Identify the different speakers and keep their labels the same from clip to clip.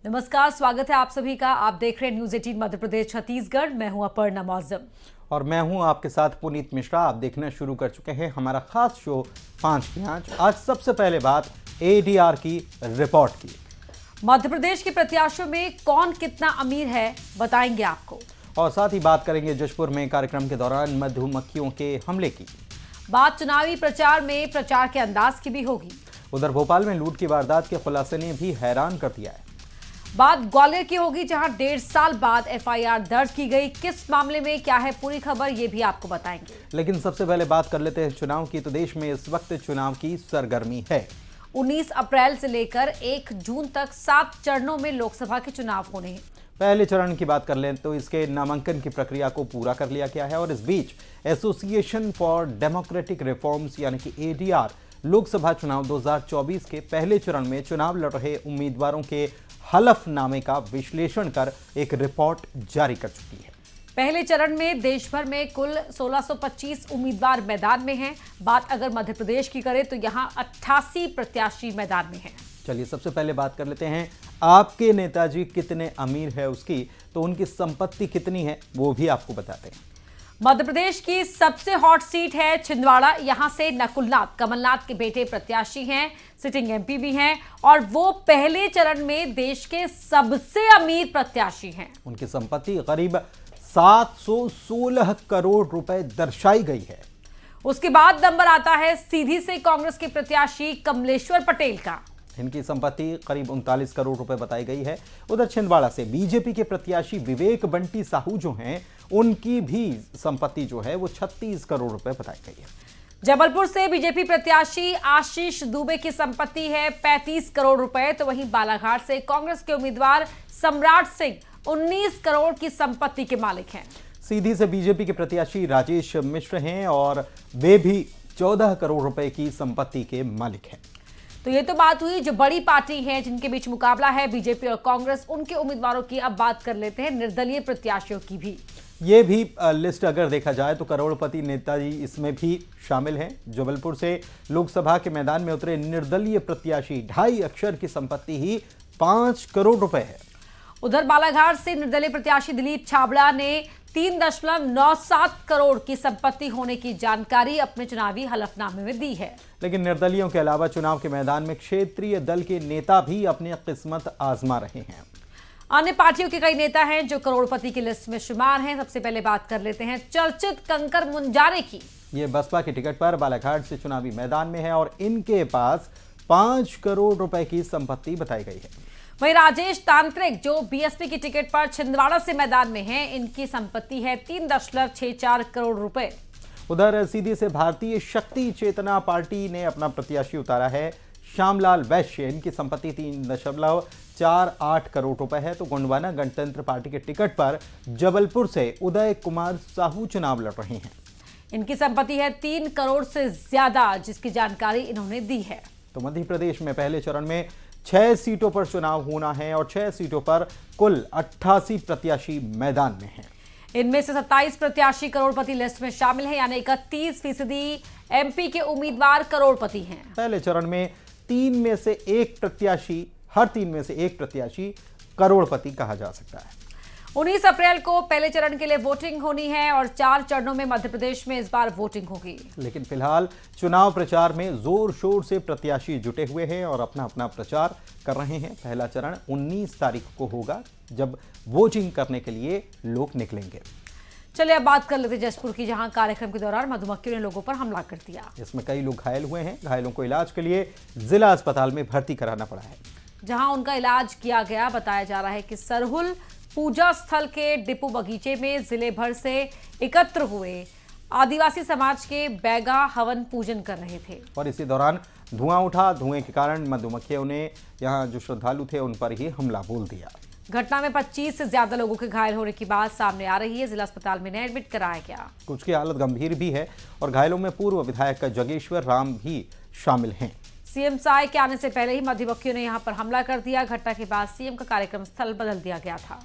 Speaker 1: नमस्कार, स्वागत है आप सभी का। आप देख रहे हैं न्यूज 18 मध्य प्रदेश छत्तीसगढ़। मैं हूं अपर्णा मौजम
Speaker 2: और मैं हूं आपके साथ पुनीत मिश्रा। आप देखना शुरू कर चुके हैं हमारा खास शो 5 की आंच। आज सबसे पहले बात एडीआर की रिपोर्ट की।
Speaker 1: मध्य प्रदेश के प्रत्याशियों में कौन कितना अमीर है बताएंगे आपको।
Speaker 2: और साथ ही बात करेंगे जशपुर में कार्यक्रम के दौरान मधुमक्खियों के हमले की।
Speaker 1: बात चुनावी प्रचार में प्रचार के अंदाज की भी होगी।
Speaker 2: उधर भोपाल में लूट की वारदात के खुलासे ने भी हैरान कर दिया है।
Speaker 1: बात ग्वालियर की होगी, जहां 1.5 साल बाद एफआईआर दर्ज की गई। किस मामले में क्या है पूरी खबर, ये भी आपको बताएंगे।
Speaker 2: लेकिन सबसे पहले बात कर लेते हैं चुनाव की। तो देश में इस वक्त चुनाव की सरगर्मी है।
Speaker 1: 19 अप्रैल से लेकर 1 जून तक 7 चरणों में लोकसभा के चुनाव होने हैं।
Speaker 2: पहले चरण की बात कर लें तो इसके नामांकन की प्रक्रिया को पूरा कर लिया गया है और इस बीच एसोसिएशन फॉर डेमोक्रेटिक रिफॉर्म्स यानी कि एडीआर लोकसभा चुनाव 2024 के पहले चरण में चुनाव लड़ रहे उम्मीदवारों के हलफनामे का विश्लेषण कर एक रिपोर्ट जारी कर चुकी है।
Speaker 1: पहले चरण में देश भर में कुल 1625 उम्मीदवार मैदान में हैं। बात अगर मध्य प्रदेश की करें तो यहां 88 प्रत्याशी मैदान में हैं।
Speaker 2: चलिए सबसे पहले बात कर लेते हैं आपके नेताजी कितने अमीर है उसकी। तो उनकी संपत्ति कितनी है वो भी आपको बताते हैं।
Speaker 1: मध्य प्रदेश की सबसे हॉट सीट है छिंदवाड़ा। यहां से नकुलनाथ कमलनाथ के बेटे प्रत्याशी हैं, सिटिंग एमपी भी हैं और वो पहले चरण में देश के सबसे अमीर प्रत्याशी हैं।
Speaker 2: उनकी संपत्ति करीब 716 करोड़ रुपए दर्शाई गई है।
Speaker 1: उसके बाद नंबर आता है सीधी से कांग्रेस के प्रत्याशी कमलेश्वर पटेल का।
Speaker 2: इनकी संपत्ति करीब 39 करोड़ रुपए बताई गई है। उधर छिंदवाड़ा से बीजेपी के प्रत्याशी विवेक बंटी साहू जो हैं, उनकी भी संपत्ति जो है वो 36 करोड़ रुपए बताई गई है।
Speaker 1: जबलपुर से बीजेपी प्रत्याशी आशीष दुबे की संपत्ति है 35 करोड़ रुपए। तो वहीं बालाघाट से कांग्रेस के उम्मीदवार सम्राट सिंह 19 करोड़ की संपत्ति के मालिक हैं।
Speaker 2: सीधी से बीजेपी के प्रत्याशी राजेश मिश्र हैं और वे भी 14 करोड़ रुपए की संपत्ति के मालिक हैं।
Speaker 1: तो ये तो बात हुई जो बड़ी पार्टी है जिनके बीच मुकाबला है बीजेपी और कांग्रेस, उनके उम्मीदवारों की। अब बात कर लेते हैं निर्दलीय प्रत्याशियों की भी।
Speaker 2: ये भी लिस्ट अगर देखा जाए तो करोड़पति नेताजी इसमें भी शामिल हैं। जबलपुर से लोकसभा के मैदान में उतरे निर्दलीय प्रत्याशी 2.5 अक्षर की संपत्ति ही 5 करोड़ रुपए है।
Speaker 1: उधर बालाघाट से निर्दलीय प्रत्याशी दिलीप छाबड़ा ने 3.97 करोड़ की संपत्ति होने की जानकारी अपने चुनावी हलफनामे में दी है।
Speaker 2: लेकिन निर्दलियों के अलावा चुनाव के मैदान में क्षेत्रीय दल के नेता भी अपनी किस्मत आजमा रहे हैं।
Speaker 1: अन्य पार्टियों के कई नेता हैं जो करोड़पति की लिस्ट में शुमार हैं। सबसे पहले बात कर लेते हैं चर्चित कंकर मुंजारे की। ये
Speaker 2: बसपा के टिकट पर बालाघाट से चुनावी मैदान में है और इनके पास 5 करोड़ रुपए की संपत्ति बताई गई है।
Speaker 1: वहीं राजेश तांत्रिक जो बीएसपी की टिकट पर छिंदवाड़ा से मैदान में हैं, इनकी संपत्ति है 3.64 करोड़ रुपए।
Speaker 2: उधर सीधी से भारतीय शक्ति चेतना पार्टी ने अपना प्रत्याशी उतारा है श्यामलाल वैश्य। इनकी संपत्ति 3.48 करोड़ रुपए है। तो गोंडवाना गणतंत्र पार्टी के टिकट पर जबलपुर से उदय कुमार साहू चुनाव लड़ रहे हैं।
Speaker 1: इनकी संपत्ति है 3 करोड़ से ज्यादा, जिसकी जानकारी इन्होंने दी है।
Speaker 2: तो मध्य प्रदेश में पहले चरण में 6 सीटों पर चुनाव होना है और 6 सीटों पर कुल 88 प्रत्याशी मैदान में हैं।
Speaker 1: इनमें से 27 प्रत्याशी करोड़पति लिस्ट में शामिल हैं, यानी 31% एमपी के उम्मीदवार करोड़पति हैं।
Speaker 2: पहले चरण में 3 में से 1 प्रत्याशी, हर 3 में से 1 प्रत्याशी करोड़पति कहा जा सकता है।
Speaker 1: 19 अप्रैल को पहले चरण के लिए वोटिंग होनी है और 4 चरणों में मध्य प्रदेश में इस बार वोटिंग होगी।
Speaker 2: लेकिन फिलहाल चुनाव प्रचार में जोर शोर से प्रत्याशी जुटे हुए हैं और अपना अपना प्रचार कर रहे हैं। पहला चरण 19 तारीख को होगा, जब वोटिंग करने के लिए लोग निकलेंगे।
Speaker 1: चलिए अब बात कर लेते जशपुर की, जहां कार्यक्रम के दौरान मधुमक्खियों ने लोगों पर हमला कर दिया।
Speaker 2: इसमें कई लोग घायल हुए हैं। घायलों को इलाज के लिए जिला अस्पताल में भर्ती कराना पड़ा है,
Speaker 1: जहां उनका इलाज किया गया। बताया जा रहा है कि सरहुल पूजा स्थल के डिपो बगीचे में जिले भर से एकत्र हुए आदिवासी समाज के बैगा हवन पूजन कर रहे थे
Speaker 2: और इसी दौरान धुआं उठा। धुएं के कारण मधुमक्खियों ने यहां जो श्रद्धालु थे उन पर ही हमला बोल दिया।
Speaker 1: घटना में 25 से ज्यादा लोगों के घायल होने की बात सामने आ रही है। जिला अस्पताल में एडमिट कराया गया।
Speaker 2: कुछ की हालत गंभीर भी है और घायलों में पूर्व विधायक जगेश्वर राम भी शामिल हैं।
Speaker 1: सीएम साय के आने से पहले ही मधुमक्खियों ने यहां पर हमला कर दिया। घटना के बाद सीएम का कार्यक्रम स्थल बदल दिया गया था।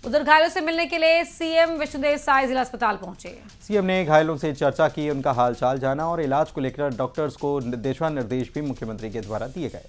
Speaker 1: उधर घायलों से मिलने के लिए सीएम विष्णुदेव साय जिला अस्पताल पहुंचे।
Speaker 2: सीएम ने घायलों से चर्चा की, उनका हालचाल जाना और इलाज को लेकर डॉक्टर्स को दिशा निर्देश भी मुख्यमंत्री के द्वारा दिए गए।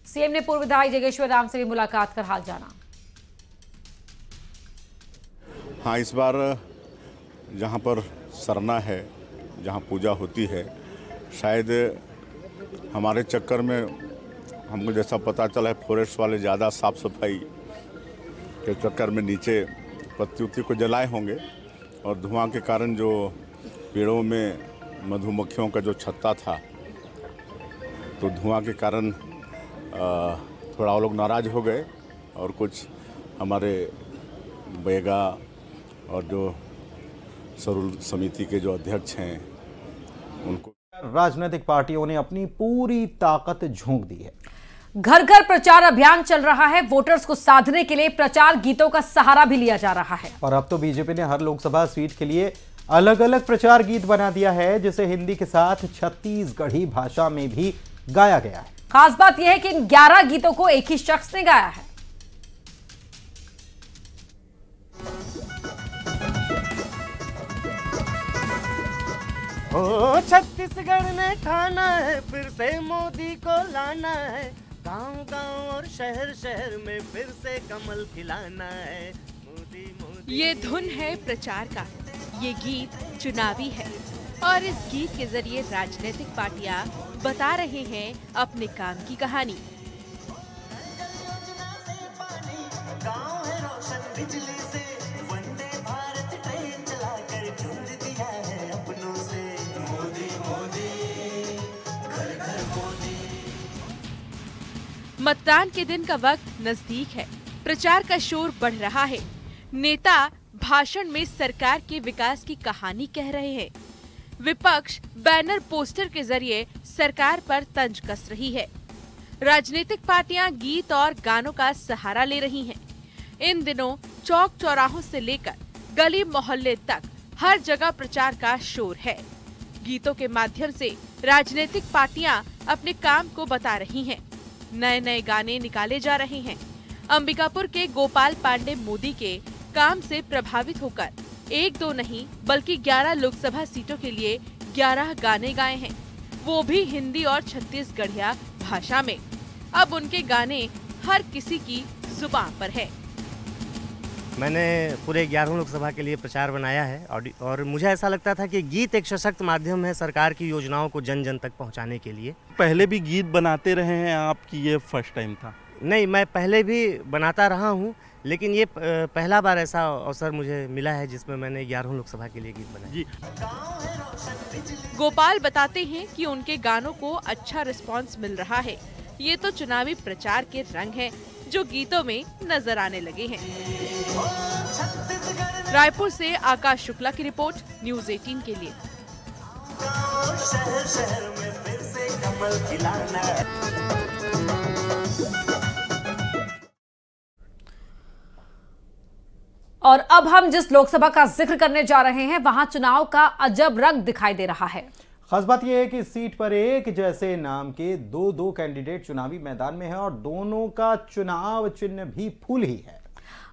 Speaker 1: सीएम ने पूर्व विधायक जगेश्वर राम से भी मुलाकात कर हाल जाना।
Speaker 3: हाँ, इस बार जहाँ पर सरना है, जहाँ पूजा होती है, शायद हमारे चक्कर में हमको जैसा पता चला है फॉरेस्ट वाले ज़्यादा साफ सफाई के चक्कर में नीचे पत्ती उत्ती को जलाए होंगे और धुआं के कारण जो पेड़ों में मधुमक्खियों का जो छत्ता था, तो धुआं के कारण थोड़ा वो लोग नाराज़ हो गए और कुछ हमारे बैगा और जो सरुल समिति के जो अध्यक्ष हैं उनको
Speaker 2: राजनीतिक पार्टियों ने अपनी पूरी ताकत झोंक दी है।
Speaker 1: घर घर प्रचार अभियान चल रहा है। वोटर्स को साधने के लिए प्रचार गीतों का सहारा भी लिया जा रहा है।
Speaker 2: और अब तो बीजेपी ने हर लोकसभा सीट के लिए अलग अलग प्रचार गीत बना दिया है, जिसे हिंदी के साथ छत्तीसगढ़ी भाषा में भी गाया गया है।
Speaker 1: खास बात यह है कि इन 11 गीतों को एक ही शख्स ने गाया है।
Speaker 4: ओ छत्तीसगढ़ ने ठाना है, फिर से मोदी को लाना है, गांव गांव और शहर शहर में फिर से कमल खिलाना है, मोदी मोदी।
Speaker 5: ये धुन है प्रचार का, ये गीत चुनावी है और इस गीत के जरिए राजनीतिक पार्टियां बता रहे हैं अपने काम की कहानी।
Speaker 4: गांव है रोशन बिजली से, वंदे भारत ट्रेन चलाकर जोड़ दिया है अपनों से, मोदी मोदी घर घर मोदी।
Speaker 5: मतदान के दिन का वक्त नजदीक है, प्रचार का शोर बढ़ रहा है। नेता भाषण में सरकार के विकास की कहानी कह रहे हैं। विपक्ष बैनर पोस्टर के जरिए सरकार पर तंज कस रही है। राजनीतिक पार्टियां गीत और गानों का सहारा ले रही हैं। इन दिनों चौक चौराहों से लेकर गली मोहल्ले तक हर जगह प्रचार का शोर है। गीतों के माध्यम से राजनीतिक पार्टियां अपने काम को बता रही हैं। नए नए गाने निकाले जा रहे हैं। अंबिकापुर के गोपाल पांडे मोदी के काम से प्रभावित होकर एक दो नहीं बल्कि 11 लोकसभा सीटों के लिए 11 गाने गाए हैं, वो भी हिंदी और छत्तीसगढ़िया भाषा में। अब उनके गाने हर किसी की जुबान पर है।
Speaker 4: मैंने पूरे 11 लोकसभा के लिए प्रचार बनाया है और मुझे ऐसा लगता था कि गीत एक सशक्त माध्यम है सरकार की योजनाओं को जन जन तक पहुंचाने के लिए।
Speaker 6: पहले भी गीत बनाते रहे हैं आपकी, ये फर्स्ट टाइम था?
Speaker 4: नहीं, मैं पहले भी बनाता रहा हूं, लेकिन ये पहला बार ऐसा अवसर मुझे मिला है जिसमें मैंने 11 लोकसभा के लिए गीत बनाए।
Speaker 5: गोपाल बताते हैं कि उनके गानों को अच्छा रिस्पांस मिल रहा है। ये तो चुनावी प्रचार के रंग हैं जो गीतों में नजर आने लगे हैं। रायपुर से आकाश शुक्ला की रिपोर्ट, न्यूज़ 18 के लिए।
Speaker 4: शहर शहर में फिर से कमल खिलाना है।
Speaker 1: और अब हम जिस लोकसभा का जिक्र करने जा रहे हैं वहां चुनाव का अजब रंग दिखाई दे रहा है।
Speaker 2: खास बात यह है कि इस सीट पर एक जैसे नाम के दो कैंडिडेट चुनावी मैदान में हैं और दोनों का चुनाव चिन्ह भी फूल ही है।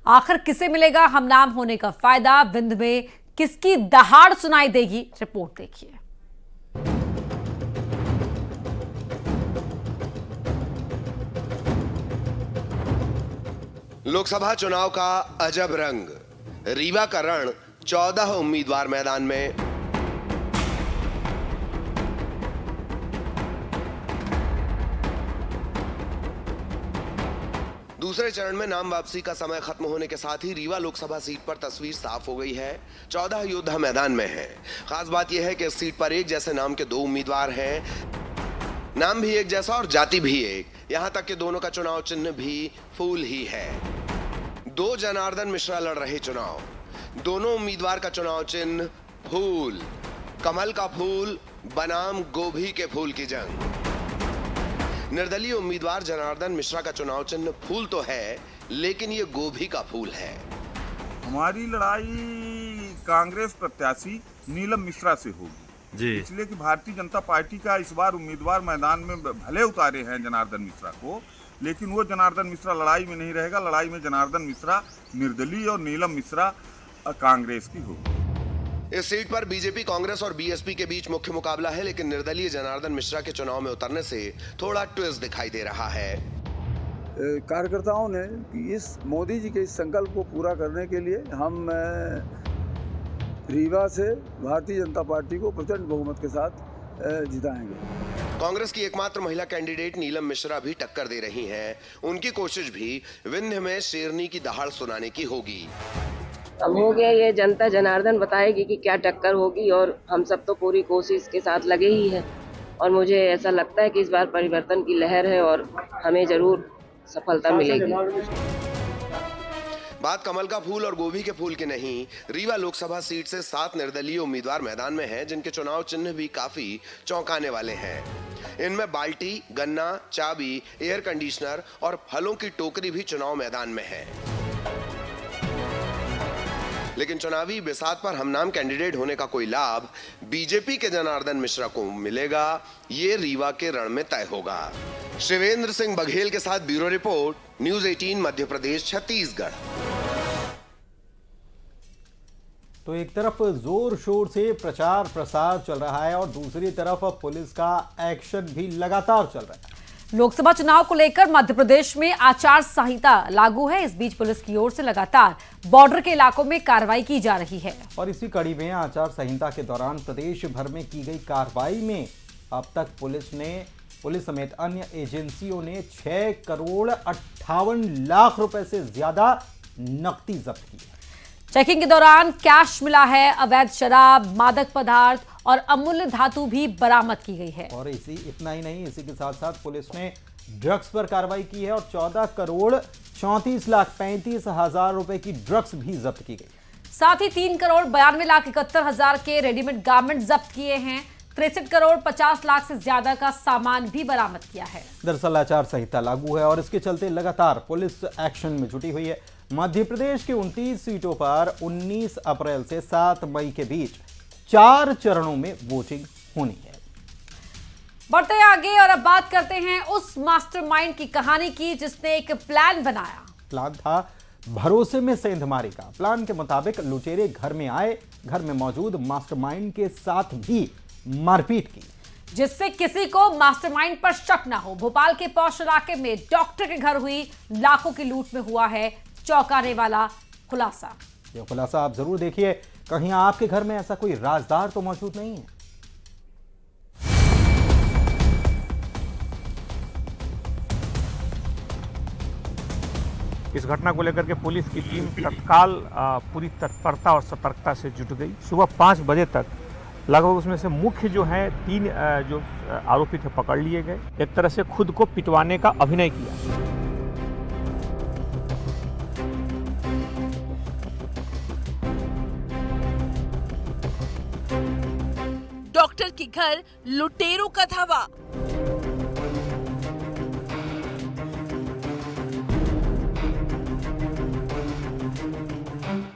Speaker 1: आखिर किसे मिलेगा हम नाम होने का फायदा? विंध्य में किसकी दहाड़ सुनाई देगी? रिपोर्ट देखिए।
Speaker 7: लोकसभा चुनाव का अजब रंग, रीवा का रण, 14 उम्मीदवार मैदान में। दूसरे चरण में नाम वापसी का समय खत्म होने के साथ ही रीवा लोकसभा सीट पर तस्वीर साफ हो गई है। 14 योद्धा मैदान में हैं। खास बात यह है कि इस सीट पर एक जैसे नाम के 2 उम्मीदवार हैं। नाम भी एक जैसा और जाति भी एक, यहां तक कि दोनों का चुनाव चिन्ह भी फूल ही है। 2 जनार्दन मिश्रा लड़ रहे चुनाव। दोनों उम्मीदवार का चुनाव चिन्ह फूल, कमल का फूल बनाम गोभी के फूल की जंग। निर्दलीय उम्मीदवार जनार्दन मिश्रा का चुनाव चिन्ह फूल तो है, लेकिन ये गोभी का फूल है।
Speaker 8: हमारी लड़ाई कांग्रेस प्रत्याशी नीलम मिश्रा से होगी जी। इसलिए कि भारतीय जनता पार्टी का इस बार उम्मीदवार मैदान में भले उतारे हैं जनार्दन मिश्रा को, लेकिन वो जनार्दन मिश्रा लड़ाई में नहीं रहेगा। लड़ाई में जनार्दन मिश्रा निर्दलीय और नीलम मिश्रा कांग्रेस की होगी।
Speaker 7: इस सीट पर बीजेपी, कांग्रेस और बीएसपी के बीच मुख्य मुकाबला है, लेकिन निर्दलीय जनार्दन मिश्रा के चुनाव में उतरने से थोड़ा ट्विस्ट दिखाई दे रहा है।
Speaker 9: कार्यकर्ताओं ने इस मोदी जी के इस संकल्प को पूरा करने के लिए हम रीवा से भारतीय जनता पार्टी को प्रचंड बहुमत के साथ जिताएंगे।
Speaker 7: कांग्रेस की एकमात्र महिला कैंडिडेट नीलम मिश्रा भी टक्कर दे रही हैं। उनकी कोशिश भी विंध्य में शेरनी की दहाड़ सुनाने की होगी।
Speaker 10: अब हो गया, ये जनता जनार्दन बताएगी कि क्या टक्कर होगी, और हम सब तो पूरी कोशिश के साथ लगे ही हैं। और मुझे ऐसा लगता है कि इस बार परिवर्तन की लहर है और हमें जरूर सफलता मिलेगी।
Speaker 7: बात कमल का फूल और गोभी के फूल की नहीं, रीवा लोकसभा सीट से 7 निर्दलीय उम्मीदवार मैदान में हैं, जिनके चुनाव चिन्ह भी काफी चौंकाने वाले हैं। इनमें बाल्टी, गन्ना, चाबी, एयर कंडीशनर और फलों की टोकरी भी चुनाव मैदान में है। लेकिन चुनावी बिसात पर हमनाम कैंडिडेट होने का कोई लाभ बीजेपी के जनार्दन मिश्रा को मिलेगा, ये रीवा के रण में तय होगा। शिवेंद्र सिंह बघेल के साथ bureau report, news 18 Madhya Pradesh, Chhattisgarh.
Speaker 2: तो एक तरफ जोर शोर से प्रचार प्रसार चल रहा है और दूसरी तरफ पुलिस का एक्शन भी लगातार चल रहा है।
Speaker 1: लोकसभा चुनाव को लेकर मध्य प्रदेश में आचार संहिता लागू है। इस बीच पुलिस की ओर से लगातार बॉर्डर के इलाकों में कार्रवाई की जा रही है।
Speaker 2: और इसी कड़ी में आचार संहिता के दौरान प्रदेश भर में की गई कार्रवाई में अब तक पुलिस समेत अन्य एजेंसियों ने 6 करोड़ 58 लाख रुपए से ज्यादा नकदी जब्त की है।
Speaker 1: चेकिंग के दौरान कैश मिला है, अवैध शराब, मादक पदार्थ और अमूल्य धातु भी बरामद की गई है।
Speaker 2: और इतना ही नहीं, इसी के साथ साथ पुलिस ने ड्रग्स पर कार्रवाई की है और 14 करोड़ 34 लाख 35 हजार रुपए की ड्रग्स भी जब्त की गई।
Speaker 1: साथ ही 3 करोड़ 92 लाख 71 हजार के रेडीमेड गारमेंट जब्त किए हैं। 63 करोड़ 50 लाख से ज्यादा का सामान भी बरामद किया है।
Speaker 2: दरअसल आचार संहिता लागू है और इसके चलते लगातार पुलिस एक्शन में जुटी हुई है। मध्य प्रदेश की 29 सीटों पर 19 अप्रैल से 7 मई के बीच 4 चरणों में वोटिंग होनी है।
Speaker 1: बढ़ते आगे और अब बात करते हैं उस मास्टरमाइंड की कहानी की जिसने एक प्लान बनाया।
Speaker 2: प्लान था भरोसे में सेंधमारी का। प्लान के मुताबिक लुटेरे घर में आए, घर में मौजूद मास्टरमाइंड के साथ भी मारपीट की,
Speaker 1: जिससे किसी को मास्टरमाइंड पर शक ना हो। भोपाल के पौष इलाके में डॉक्टर के घर हुई लाखों की लूट में हुआ है चौंकाने वाला खुलासा।
Speaker 2: ये खुलासा आप जरूर देखिए, कहीं आपके घर में ऐसा कोई राजदार तो मौजूद नहीं है।
Speaker 11: इस घटना को लेकर के पुलिस की टीम तत्काल पूरी तत्परता और सतर्कता से जुट गई। सुबह 5 बजे तक लगभग उसमें से मुख्य जो है 3 जो आरोपी थे पकड़ लिए गए। एक तरह से खुद को पिटवाने का अभिनय किया।
Speaker 5: डॉक्टर के घर लुटेरों का धावा।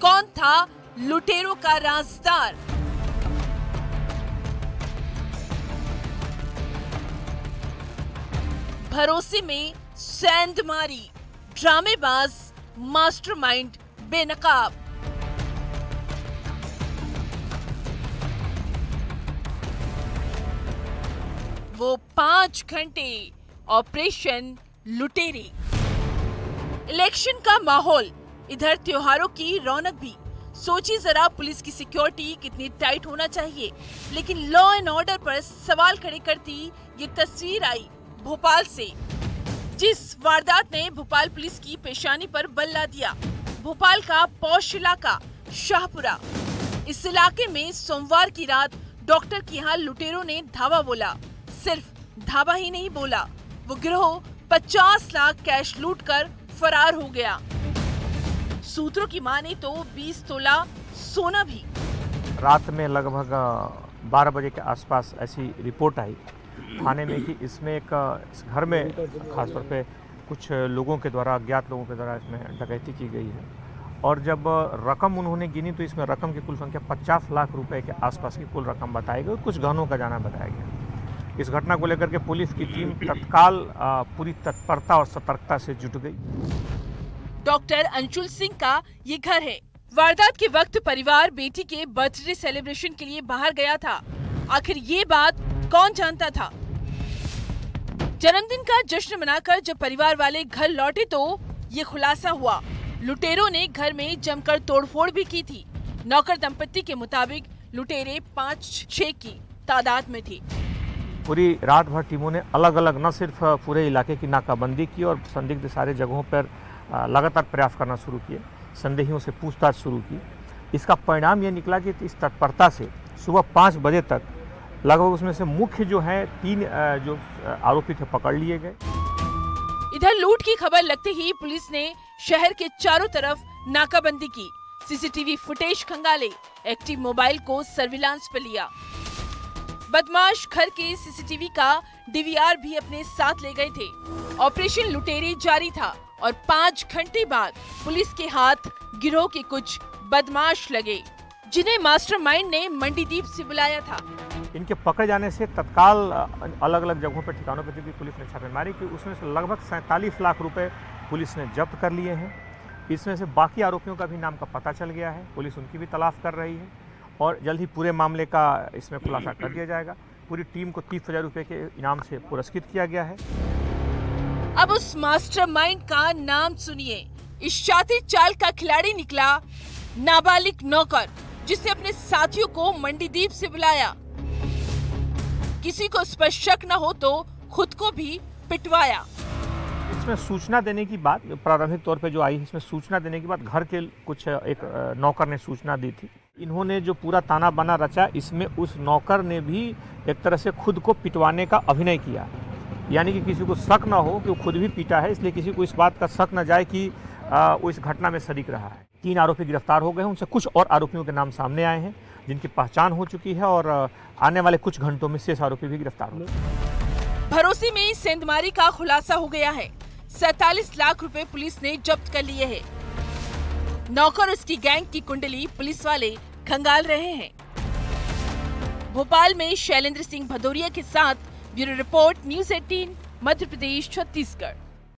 Speaker 5: कौन था लुटेरों का राजदार? भरोसे में सेंधमारी, ड्रामेबाज मास्टरमाइंड बेनकाब। वो 5 घंटे ऑपरेशन लुटेरे। इलेक्शन का माहौल, इधर त्योहारों की रौनक भी। सोचिए जरा पुलिस की सिक्योरिटी कितनी टाइट होना चाहिए, लेकिन लॉ एंड ऑर्डर पर सवाल खड़े करती ये तस्वीर आई भोपाल से, जिस वारदात ने भोपाल पुलिस की पेशानी पर बल ला दिया। भोपाल का पौष इलाका शाहपुरा। इस इलाके में सोमवार की रात डॉक्टर के यहाँ लुटेरों ने धावा बोला। सिर्फ धावा ही नहीं बोला, वो गिरोह 50 लाख कैश लूटकर फरार हो गया। सूत्रों की माने तो 20 तोला सोना भी।
Speaker 11: रात में लगभग 12 बजे के आसपास ऐसी रिपोर्ट आई थाने में कि इसमें इस घर में खासतौर पे कुछ लोगों के द्वारा, अज्ञात लोगों के द्वारा इसमें डकैती की गई है। और जब रकम उन्होंने गिनी तो इसमें रकम की कुल संख्या 50 लाख रुपए के आसपास की कुल रकम बताई गई। कुछ गहनों का जाना बताया गया। इस घटना को लेकर के पुलिस की टीम तत्काल पूरी तत्परता और सतर्कता से जुट गई।
Speaker 5: डॉक्टर अंशुल सिंह का ये घर है। वारदात के वक्त परिवार बेटी के बर्थडे सेलिब्रेशन के लिए बाहर गया था। आखिर ये बात कौन जानता था? जन्मदिन का जश्न मनाकर जब परिवार वाले घर लौटे तो ये खुलासा हुआ। लुटेरों ने घर में जमकर तोड़फोड़ भी की थी। नौकर दंपत्ति के मुताबिक लुटेरे 5-6 की तादाद में थे।
Speaker 11: पूरी रात भर टीमों ने अलग अलग न सिर्फ पूरे इलाके की नाकाबंदी की और संदिग्ध सारे जगहों पर लगातार प्रयास करना शुरू किए, संदेहियों से पूछताछ शुरू की। इसका परिणाम ये निकला कि इस तत्परता से सुबह 5 बजे तक लगभग उसमें से मुख्य जो है 3 जो आरोपी थे पकड़ लिए गए।
Speaker 5: इधर लूट की खबर लगते ही पुलिस ने शहर के चारों तरफ नाकाबंदी की, सीसीटीवी फुटेज खंगाले, एक्टिव मोबाइल को सर्विलांस पर लिया। बदमाश घर के सीसीटीवी का डीवीआर भी अपने साथ ले गए थे। ऑपरेशन लुटेरे जारी था और 5 घंटे बाद पुलिस के हाथ गिरोह के कुछ बदमाश लगे, जिन्हें मास्टरमाइंड ने मंडीदीप से बुलाया था।
Speaker 11: इनके पकड़े जाने से तत्काल अलग अलग जगहों पर ठिकानों पर भी पुलिस ने छापेमारी की। उसमें से लगभग 47 लाख रुपए पुलिस ने जब्त कर लिए हैं। इसमें से बाकी आरोपियों का भी नाम का पता चल गया है। पुलिस उनकी भी तलाश कर रही है और जल्द ही पूरे मामले का इसमें खुलासा कर दिया जाएगा। पूरी टीम को 30,000 रुपये के इनाम से पुरस्कृत किया गया है।
Speaker 5: अब उस मास्टरमाइंड का नाम सुनिए। इस शातिर चाल का खिलाड़ी निकला नाबालिग नौकर, जिसने अपने साथियों को मंडीदीप से बुलाया। किसी को इस पर शक न हो तो खुद को भी पिटवाया।
Speaker 11: इसमें सूचना देने की बात प्रारंभिक तौर पे जो आई, इसमें सूचना देने के बाद घर के कुछ एक नौकर ने सूचना दी थी। इन्होंने जो पूरा ताना बाना रचा, इसमें उस नौकर ने भी एक तरह से खुद को पिटवाने का अभिनय किया, यानी कि किसी को शक न हो कि वो खुद भी पीटा है, इसलिए किसी को इस बात का शक न जाए कि वो इस घटना में शरीक रहा है। 3 आरोपी गिरफ्तार हो गए हैं। उनसे कुछ और आरोपियों के नाम सामने आए हैं जिनकी पहचान हो चुकी है और आने वाले कुछ घंटों में शेष आरोपी भी गिरफ्तार होंगे।
Speaker 5: भरोसे में सेंधमारी का खुलासा हो गया है। 47 लाख रुपए पुलिस ने जब्त कर लिए हैं। नौकर उसकी गैंग की कुंडली पुलिस वाले खंगाल रहे हैं। भोपाल में शैलेंद्र सिंह भदौरिया के साथ bureau report, news 18 Madhya Pradesh, Chhattisgarh.